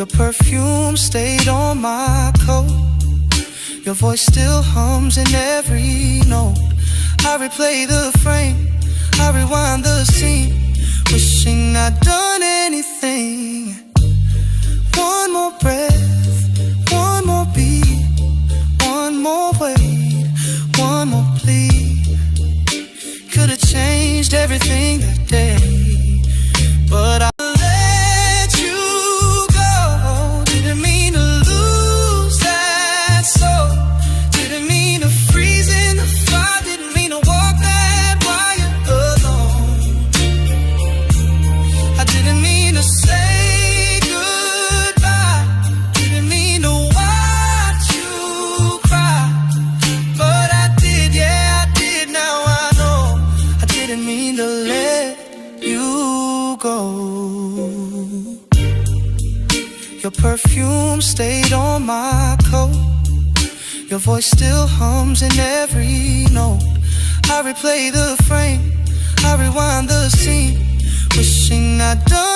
Your perfume stayed on my coat. Your voice still hums in every note. I replay the frame, I rewind the scene, wishing I'd done anything. One more breath, one more beat, one more wait, one more plea. Could've changed everything that day, but I let you go. Didn't mean to lose that soul. Didn't mean to freeze in the fire. Didn't mean to walk that wire alone. I didn't mean to say goodbye. Didn't mean to watch you cry, but I did, yeah, I did. Now I know I didn't mean to let you go. Your perfume stayed on my coat. Your voice still hums in every note. I replay the frame, I rewind the scene, wishing I'd done